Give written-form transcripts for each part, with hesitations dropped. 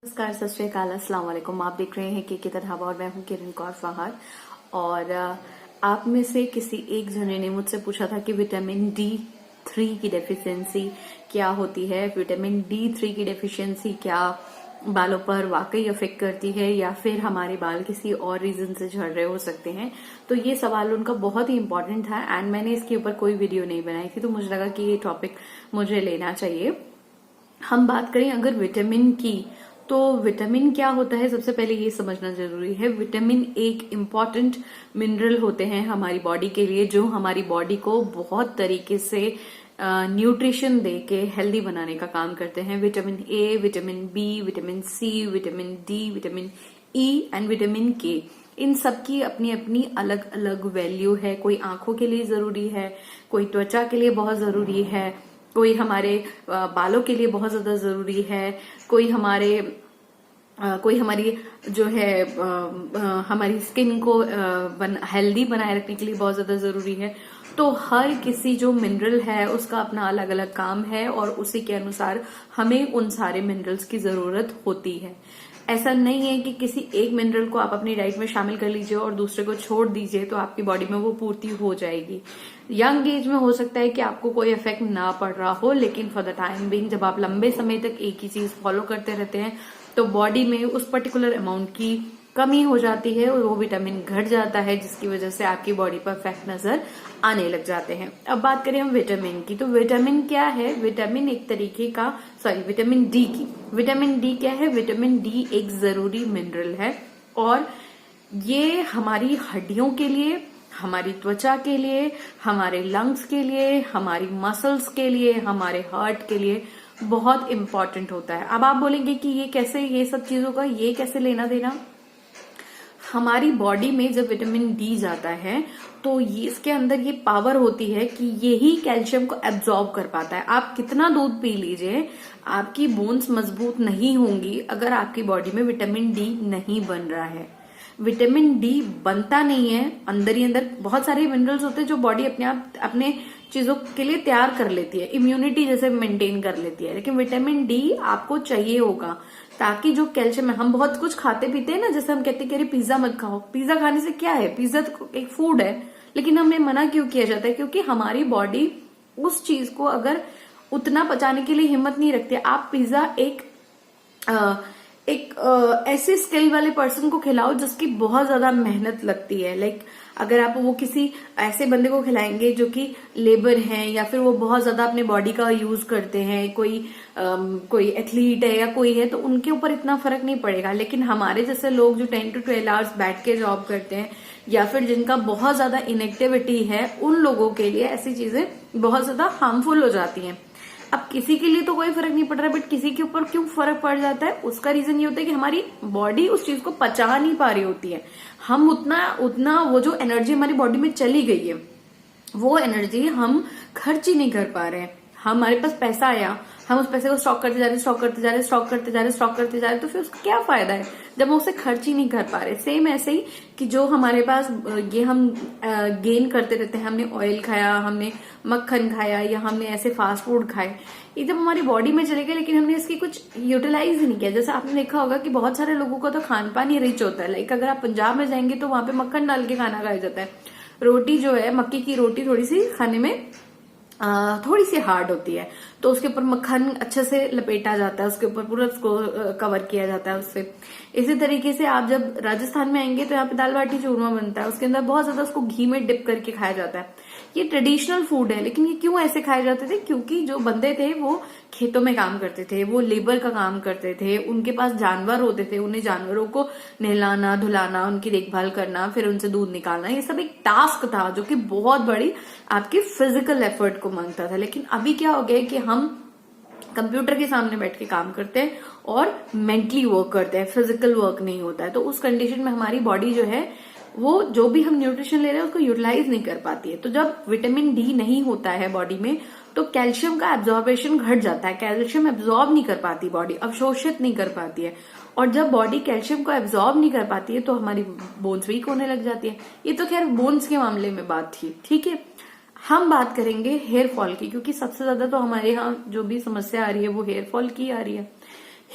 नमस्कार, सत श्री अकाल, अस्सलाम वालेकुम। आप देख रहे हैं के ढाबा और मैं हूं किरण कौर फहार। और आप में से किसी एक जने ने मुझसे पूछा था कि विटामिन D3 की डेफिशिएंसी क्या होती है। विटामिन D3 की डेफिशिएंसी क्या बालों पर वाकई अफेक्ट करती है या फिर हमारे बाल किसी और रीजन से झड़ रहे हो सकते हैं। तो ये सवाल उनका बहुत ही इंपॉर्टेंट था एंड मैंने इसके ऊपर कोई वीडियो नहीं बनाई थी, तो मुझे लगा कि ये टॉपिक मुझे लेना चाहिए। हम बात करें अगर विटामिन की, तो विटामिन क्या होता है सबसे पहले ये समझना जरूरी है। विटामिन एक इम्पॉर्टेंट मिनरल होते हैं हमारी बॉडी के लिए, जो हमारी बॉडी को बहुत तरीके से न्यूट्रिशन दे के हेल्दी बनाने का काम करते हैं। Vitamin A, vitamin B, vitamin C, vitamin D, vitamin E and vitamin K, इन सब की अपनी अपनी अलग अलग वैल्यू है। कोई आंखों के लिए जरूरी है, कोई त्वचा के लिए बहुत जरूरी है, कोई हमारे बालों के लिए बहुत ज्यादा जरूरी है, कोई हमारी जो है हमारी स्किन को हेल्दी बनाए रखने के लिए बहुत ज्यादा जरूरी है। तो हर किसी जो मिनरल है उसका अपना अलग अलग काम है और उसी के अनुसार हमें उन सारे मिनरल्स की जरूरत होती है। ऐसा नहीं है कि किसी एक मिनरल को आप अपनी डाइट में शामिल कर लीजिए और दूसरे को छोड़ दीजिए तो आपकी बॉडी में वो पूर्ति हो जाएगी। यंग एज में हो सकता है कि आपको कोई इफेक्ट ना पड़ रहा हो, लेकिन फॉर द टाइम बीइंग जब आप लंबे समय तक एक ही चीज फॉलो करते रहते हैं तो बॉडी में उस पर्टिकुलर अमाउंट की कमी हो जाती है और वो विटामिन घट जाता है, जिसकी वजह से आपकी बॉडी पर इफेक्ट नजर आने लग जाते हैं। अब बात करें हम विटामिन की, तो विटामिन क्या है? विटामिन एक तरीके का विटामिन डी की। विटामिन डी क्या है? विटामिन डी एक जरूरी मिनरल है और ये हमारी हड्डियों के लिए, हमारी त्वचा के लिए, हमारे लंग्स के लिए, हमारी मसल्स के लिए, हमारे हार्ट के लिए बहुत इंपॉर्टेंट होता है। अब आप बोलेंगे कि ये कैसे, ये सब चीजों का ये कैसे लेना देना? हमारी बॉडी में जब विटामिन डी जाता है तो ये इसके अंदर ये पावर होती है कि यही कैल्शियम को एब्जॉर्ब कर पाता है। आप कितना दूध पी लीजिए, आपकी बोन्स मजबूत नहीं होंगी अगर आपकी बॉडी में विटामिन डी नहीं बन रहा है। विटामिन डी बनता नहीं है, अंदर ही अंदर बहुत सारे मिनरल्स होते हैं जो बॉडी अपने आप अपने चीजों के लिए तैयार कर लेती है, इम्यूनिटी जैसे मेंटेन कर लेती है। लेकिन विटामिन डी आपको चाहिए होगा ताकि जो कैल्शियम है, हम बहुत कुछ खाते पीते हैं ना, जैसे हम कहते हैं कि अरे पिज्जा मत खाओ। पिज्जा खाने से क्या है? पिज्जा तो एक फूड है, लेकिन हमें मना क्यों किया जाता है? क्योंकि हमारी बॉडी उस चीज को अगर उतना पचाने के लिए हिम्मत नहीं रखती। आप पिज्जा एक ऐसे स्किल वाले पर्सन को खिलाओ जिसकी बहुत ज्यादा मेहनत लगती है। लाइक अगर आप वो किसी ऐसे बंदे को खिलाएंगे जो कि लेबर हैं या फिर वो बहुत ज्यादा अपने बॉडी का यूज करते हैं, कोई एथलीट है या कोई है, तो उनके ऊपर इतना फर्क नहीं पड़ेगा। लेकिन हमारे जैसे लोग जो 10 to 12 आवर्स बैठ के जॉब करते हैं या फिर जिनका बहुत ज्यादा इनएक्टिविटी है, उन लोगों के लिए ऐसी चीजें बहुत ज्यादा हार्मफुल हो जाती हैं। अब किसी के लिए तो कोई फर्क नहीं पड़ रहा, बट किसी के ऊपर क्यों फर्क पड़ जाता है? उसका रीजन ये होता है कि हमारी बॉडी उस चीज को पचा नहीं पा रही होती है। हम उतना वो जो एनर्जी हमारी बॉडी में चली गई है, वो एनर्जी हम खर्च ही नहीं कर पा रहे हैं। हमारे पास पैसा आया, हम उस पैसे को स्टॉक करते जा रहे, स्टॉक करते जा रहे, स्टॉक करते जा रहे, स्टॉक करते जा रहे, तो फिर उसका क्या फायदा है जब हम उसे खर्च ही नहीं कर पा रहे। सेम ऐसे ही कि जो हमारे पास ये हम गेन करते रहते हैं, हमने ऑयल खाया, हमने मक्खन खाया या हमने ऐसे फास्ट फूड खाए, ये जब हमारी बॉडी में चले गए लेकिन हमने इसकी कुछ यूटिलाइज ही नहीं किया। जैसे आपने देखा होगा कि बहुत सारे लोगों का तो खान पान ही रिच होता है। लाइक अगर आप पंजाब में जाएंगे तो वहां पे मक्खन डाल के खाना खाया जाता है। रोटी जो है, मक्की की रोटी थोड़ी सी खाने में थोड़ी सी हार्ड होती है, तो उसके ऊपर मक्खन अच्छे से लपेटा जाता है, उसके ऊपर पूरा उसको कवर किया जाता है उससे। इसी तरीके से आप जब राजस्थान में आएंगे तो यहाँ पे दाल बाटी चूरमा बनता है, उसके अंदर बहुत ज्यादा उसको घी में डिप करके खाया जाता है। ये ट्रेडिशनल फूड है, लेकिन ये क्यों ऐसे खाए जाते थे? क्योंकि जो बंदे थे वो खेतों में काम करते थे, वो लेबर का काम करते थे, उनके पास जानवर होते थे, उन्हें जानवरों को नहलाना धुलाना, उनकी देखभाल करना, फिर उनसे दूध निकालना, ये सब एक टास्क था जो कि बहुत बड़ी आपकी फिजिकल एफर्ट को मांगता था। लेकिन अभी क्या हो गया कि हम कंप्यूटर के सामने बैठ के काम करते हैं और मेंटली वर्क करते हैं, फिजिकल वर्क नहीं होता है। तो उस कंडीशन में हमारी बॉडी जो है वो जो भी हम न्यूट्रिशन ले रहे हैं उसको यूटिलाइज नहीं कर पाती है। तो जब विटामिन डी नहीं होता है बॉडी में तो कैल्शियम का एब्जॉर्बेशन घट जाता है, कैल्शियम एब्जॉर्ब नहीं कर पाती बॉडी, अवशोषित नहीं कर पाती है। और जब बॉडी कैल्शियम को एब्जॉर्ब नहीं कर पाती है तो हमारी बोन्स वीक होने लग जाती है। ये तो खैर बोन्स के मामले में बात थी, ठीक है। हम बात करेंगे हेयर फॉल की, क्योंकि सबसे ज्यादा तो हमारे यहाँ जो भी समस्या आ रही है वो हेयर फॉल की आ रही है।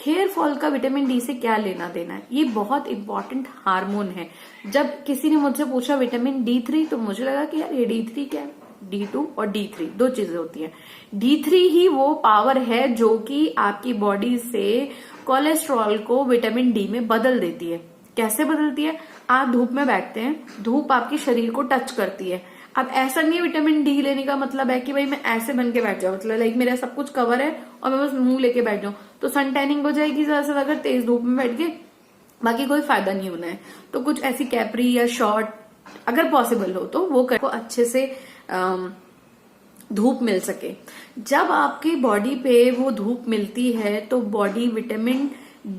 हेयर फॉल का विटामिन डी से क्या लेना देना है, ये बहुत इंपॉर्टेंट हार्मोन है। जब किसी ने मुझसे पूछा विटामिन D3, तो मुझे लगा कि यार ये D3 क्या है, D2 और D3 दो चीजें होती हैं। D3 ही वो पावर है जो कि आपकी बॉडी से कोलेस्ट्रॉल को विटामिन डी में बदल देती है। कैसे बदलती है? आप धूप में बैठते हैं, धूप आपके शरीर को टच करती है। अब ऐसा नहीं है विटामिन डी लेने का मतलब है कि भाई मैं ऐसे बन के बैठ जाऊं, मतलब लाइक मेरा सब कुछ कवर है और मैं बस मुंह लेके बैठ जाऊं, तो सन टैनिंग हो जाएगी ज्यादा से ज्यादा तेज धूप में बैठ के, बाकी कोई फायदा नहीं होना है। तो कुछ ऐसी कैपरी या शॉर्ट अगर पॉसिबल हो तो वो को अच्छे से धूप मिल सके। जब आपकी बॉडी पे वो धूप मिलती है तो बॉडी विटामिन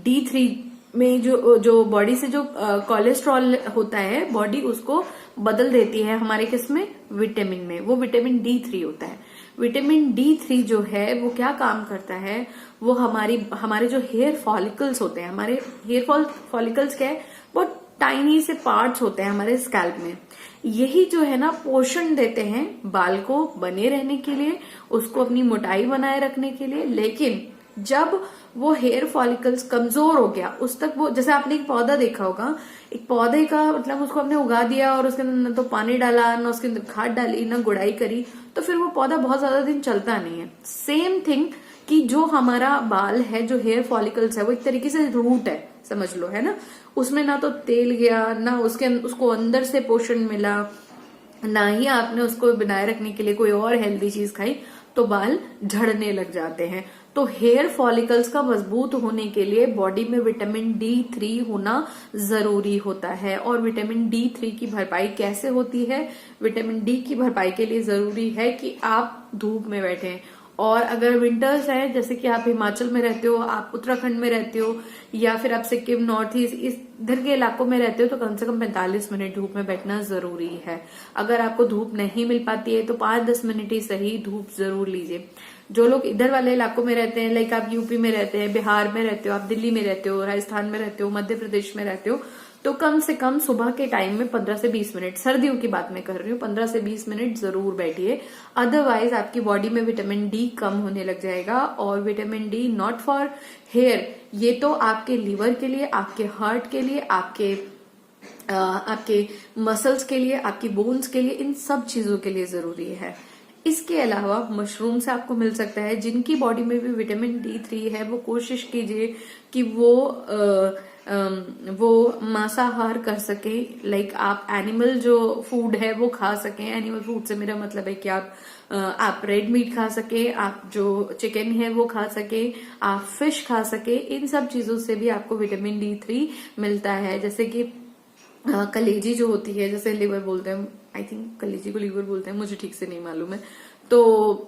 D3 में जो बॉडी से जो कोलेस्ट्रॉल होता है, बॉडी उसको बदल देती है हमारे किसमें, विटामिन में। वो विटामिन D3 होता है। विटामिन D3 जो है वो क्या काम करता है, वो हमारे जो हेयर फॉलिकल्स होते हैं, हमारे हेयर फॉलिकल्स क्या है, बहुत टाइनी से पार्ट्स होते हैं हमारे स्कैल्प में। यही जो है ना पोषण देते हैं बाल को बने रहने के लिए, उसको अपनी मोटाई बनाए रखने के लिए। लेकिन जब वो हेयर फॉलिकल्स कमजोर हो गया, उस तक वो, जैसे आपने एक पौधा देखा होगा, एक पौधे का मतलब उसको हमने उगा दिया और उसके अंदर न तो पानी डाला, न उसके अंदर खाद डाली, न गुड़ाई करी, तो फिर वो पौधा बहुत ज्यादा दिन चलता नहीं है। सेम थिंग कि जो हमारा बाल है, जो हेयर फॉलिकल्स है, वो एक तरीके से रूट है, समझ लो, है ना। उसमें ना तो तेल गया, ना उसको अंदर से पोषण मिला, ना ही आपने उसको बनाए रखने के लिए कोई और हेल्दी चीज खाई, तो बाल झड़ने लग जाते हैं। तो हेयर फॉलिकल्स का मजबूत होने के लिए बॉडी में विटामिन D3 होना जरूरी होता है। और विटामिन D3 की भरपाई कैसे होती है? विटामिन डी की भरपाई के लिए जरूरी है कि आप धूप में बैठें। और अगर विंटर्स है, जैसे कि आप हिमाचल में रहते हो, आप उत्तराखंड में रहते हो, या फिर आप सिक्किम, नॉर्थ ईस्ट, इधर के इलाकों में रहते हो, तो कम से कम 45 मिनट धूप में बैठना जरूरी है। अगर आपको धूप नहीं मिल पाती है तो 5-10 मिनट ही सही धूप जरूर लीजिए। जो लोग इधर वाले इलाकों में रहते हैं, लाइक आप यूपी में रहते हैं, बिहार में रहते हो, आप दिल्ली में रहते हो, राजस्थान में रहते हो, मध्य प्रदेश में रहते हो, तो कम से कम सुबह के टाइम में 15 से 20 मिनट, सर्दियों की बात मैं कर रही हूँ, 15 से 20 मिनट जरूर बैठिए। अदरवाइज आपकी बॉडी में विटामिन डी कम होने लग जाएगा। और vitamin D not for hair, ये तो आपके लिवर के लिए, आपके हार्ट के लिए, आपके मसल्स के लिए, आपकी बोन्स के लिए, इन सब चीजों के लिए जरूरी है। इसके अलावा मशरूम से आपको मिल सकता है। जिनकी बॉडी में भी विटामिन D3 है, वो कोशिश कीजिए कि वो मांसाहार कर सके। लाइक आप एनिमल जो फूड है वो खा सकें। एनिमल फूड से मेरा मतलब है कि आप रेड मीट खा सके, आप जो चिकन है वो खा सके, आप फिश खा सके। इन सब चीजों से भी आपको विटामिन D3 मिलता है। जैसे कि कलेजी जो होती है, जैसे लिवर बोलते हैं, आई थिंक कलेजी को लिवर बोलते हैं, मुझे ठीक से नहीं मालूम है। तो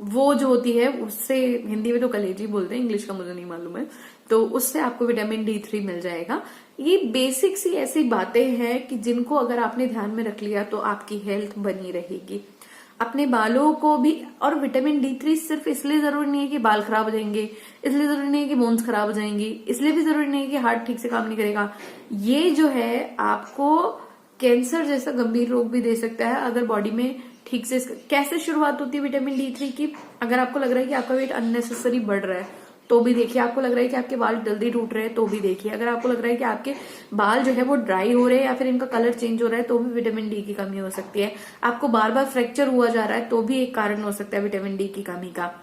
वो जो होती है, उससे हिंदी में तो कलेजी बोलते हैं, इंग्लिश का मुझे नहीं मालूम है। तो उससे आपको विटामिन D3 मिल जाएगा। ये बेसिक सी ऐसी बातें हैं कि जिनको अगर आपने ध्यान में रख लिया तो आपकी हेल्थ बनी रहेगी। अपने बालों को भी, और विटामिन D3 सिर्फ इसलिए जरूरी नहीं है कि बाल खराब हो जाएंगे, इसलिए जरूरी नहीं है कि बोन्स खराब हो जाएंगी, इसलिए भी जरूरी नहीं है कि हार्ट ठीक से काम नहीं करेगा। ये जो है आपको कैंसर जैसा गंभीर रोग भी दे सकता है अगर बॉडी में ठीक से। कैसे शुरुआत होती है विटामिन D3 की? अगर आपको लग रहा है कि आपका वेट अननेसेसरी बढ़ रहा है तो भी देखिए। आपको लग रहा है कि आपके बाल जल्दी टूट रहे हैं तो भी देखिए। अगर आपको लग रहा है कि आपके बाल जो है वो ड्राई हो रहे हैं या फिर इनका कलर चेंज हो रहा है तो भी विटामिन डी की कमी हो सकती है। आपको बार बार फ्रैक्चर हुआ जा रहा है तो भी एक कारण हो सकता है विटामिन डी की कमी का।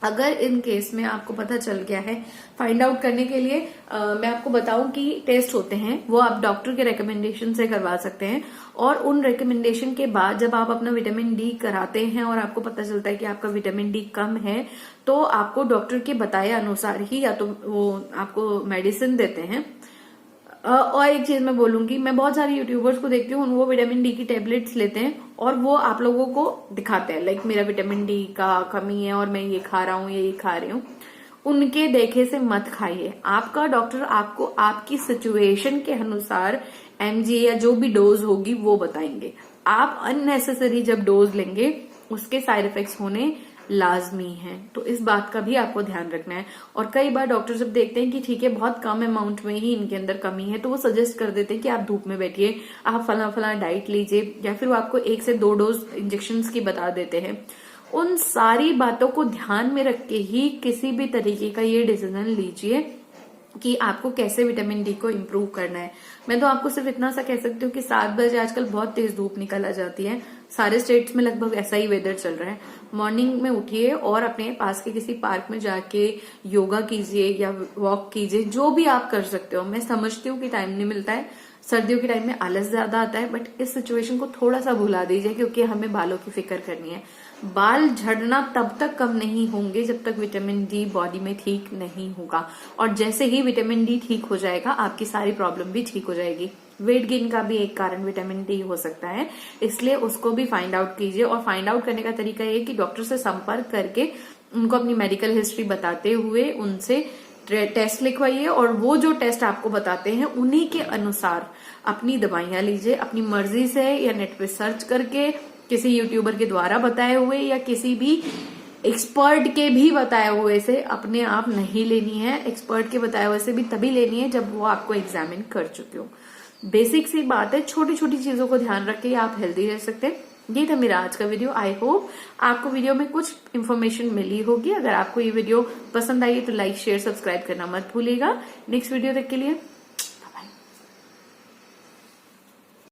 अगर इन केस में आपको पता चल गया है, फाइंड आउट करने के लिए मैं आपको बताऊं कि टेस्ट होते हैं, वो आप डॉक्टर के रिकमेंडेशन से करवा सकते हैं। और उन रिकमेंडेशन के बाद जब आप अपना विटामिन डी कराते हैं और आपको पता चलता है कि आपका विटामिन डी कम है, तो आपको डॉक्टर के बताए अनुसार ही या तो वो आपको मेडिसिन देते हैं। और एक चीज मैं बोलूंगी, मैं बहुत सारे यूट्यूबर्स को देखती हूँ, वो विटामिन डी की टेबलेट्स लेते हैं और वो आप लोगों को दिखाते हैं, लाइक मेरा विटामिन डी का कमी है और मैं ये खा रहा हूँ, ये खा रही हूँ। उनके देखे से मत खाइए। आपका डॉक्टर आपको आपकी सिचुएशन के अनुसार mg या जो भी डोज होगी वो बताएंगे। आप अननेसेसरी जब डोज लेंगे उसके साइड इफेक्ट्स होने लाजमी है। तो इस बात का भी आपको ध्यान रखना है। और कई बार डॉक्टर जब देखते हैं कि ठीक है बहुत कम अमाउंट में ही इनके अंदर कमी है, तो वो सजेस्ट कर देते हैं कि आप धूप में बैठिए, आप फला डाइट लीजिए, या फिर वो आपको 1 से 2 डोज इंजेक्शन की बता देते हैं। उन सारी बातों को ध्यान में रख के ही किसी भी तरीके का ये डिसीजन लीजिए। कि आपको कैसे विटामिन डी को इम्प्रूव करना है। मैं तो आपको सिर्फ इतना सा कह सकती हूँ कि 7 बजे आजकल बहुत तेज धूप निकल आ जाती है, सारे स्टेट्स में लगभग ऐसा ही वेदर चल रहा है। मॉर्निंग में उठिए और अपने पास के किसी पार्क में जाके योगा कीजिए या वॉक कीजिए, जो भी आप कर सकते हो। मैं समझती हूँ कि टाइम नहीं मिलता है, सर्दियों के टाइम में आलस ज्यादा आता है, बट इस सिचुएशन को थोड़ा सा भुला दीजिए क्योंकि हमें बालों की फिक्र करनी है। बाल झड़ना तब तक कम नहीं होंगे जब तक विटामिन डी बॉडी में ठीक नहीं होगा, और जैसे ही विटामिन डी ठीक हो जाएगा आपकी सारी प्रॉब्लम भी ठीक हो जाएगी। वेट गेन का भी एक कारण विटामिन डी हो सकता है, इसलिए उसको भी फाइंड आउट कीजिए। और फाइंड आउट करने का तरीका ये कि डॉक्टर से संपर्क करके उनको अपनी मेडिकल हिस्ट्री बताते हुए उनसे टेस्ट लिखवाइए, और वो जो टेस्ट आपको बताते हैं उन्हीं के अनुसार अपनी दवाइयां लीजिए। अपनी मर्जी से या नेट पे सर्च करके, किसी यूट्यूबर के द्वारा बताए हुए या किसी भी एक्सपर्ट के भी बताए हुए से अपने आप नहीं लेनी है। एक्सपर्ट के बताए हुए से भी तभी लेनी है जब वो आपको एग्जामिन कर चुके हो। बेसिक सी बात है, छोटी छोटी चीजों को ध्यान रख के आप हेल्दी रह सकते हैं। ये था मेरा आज का वीडियो। आई होप आपको वीडियो में कुछ इन्फॉर्मेशन मिली होगी। अगर आपको ये वीडियो पसंद आई है तो लाइक शेयर सब्सक्राइब करना मत भूलिएगा। नेक्स्ट वीडियो तक के लिए